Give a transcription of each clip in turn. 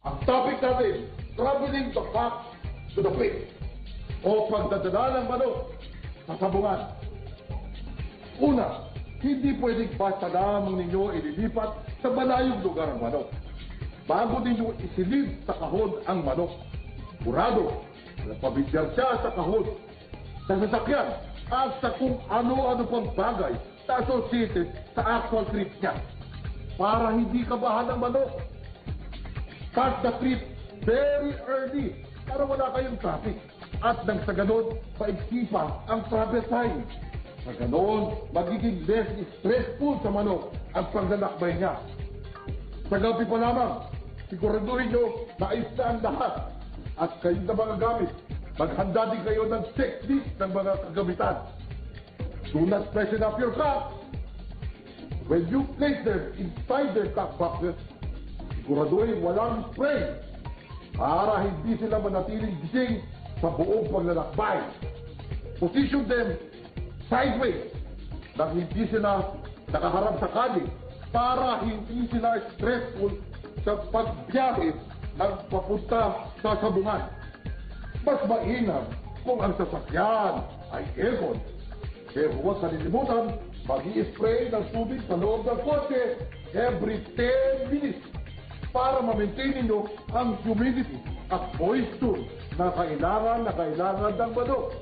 Ang topic natin, traveling the facts to the pit, o pagdadala ng manok sa sabungan. Una, hindi pwedeng basta lamang ninyo ililipat sa malayong lugar ang manok. Bago ninyo isilid sa kahon ang manok, sigurado na pabidyar siya sa kahon, sa sasakyan, at sa kung ano-ano pang bagay na associated sa actual trip niya. Para hindi kabahan ang manok. Start the trip very early para wala kayong traffic. At nang sa ganon, paigsi pa ang travel time. Sa ganon, magiging less stressful sa manok ang paglalakbay niya. Sa gabi pa lamang, siguraduhin nyo na ayos na ang lahat. At kayo na mga gamit, maghanda din kayo ng checklist ng mga kagamitan. Do not freshen up your cup. When you place them inside their cup boxes, siguraduhin walang spray para hindi sila manatiling gising sa buong paglalakbay. Position them sideways nang hindi sila nakaharap sa kali para hindi sila stressful sa pagbiyahe ng papunta sa sabungan. Mas mainam kung ang sasakyan ay aircon. Kaya huwag kalilimutan, mag-i-spray ng tubig sa loob ng kotse every 10 minutes para ma-maintain ninyo ang humidity at moisture na kailangan ng manok.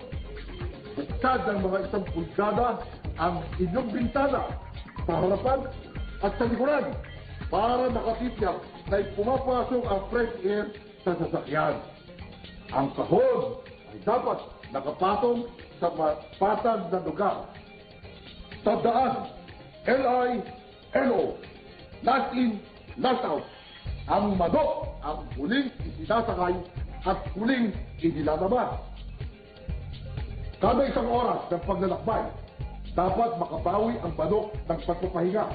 Buksan ng mga 1 pulgada ang inyong bintana sa harapan at sa likuran para nakatitiyak na pumapasok ang fresh air sa sasakyan. Ang kahon ay dapat nakapatong sa patag na lugar. Tandaan, LINO, last in, last out. Ang manok ang huling isinasakay at huling inilalabas. Kada 1 oras ng paglalakbay, dapat makabawi ang manok ng pagpapahinga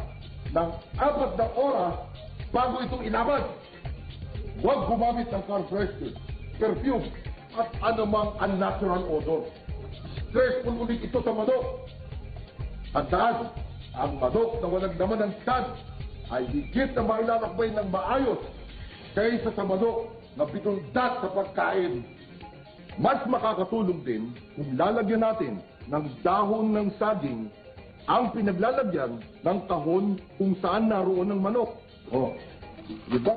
ng 4 na oras bago itong ilabas. Huwag gumamit ng car freshener, perfume, at anumang unnatural odor. Stressful ulit ito sa manok. Tandaan, ang manok na walang laman ng tiyan ay higit na mailalakbay ng maayos kaysa sa manok na binundat sa pagkain. Mas makakatulong din kung lalagyan natin ng dahon ng saging ang pinaglalagyan ng kahon kung saan naroon ng manok. Oh, diba?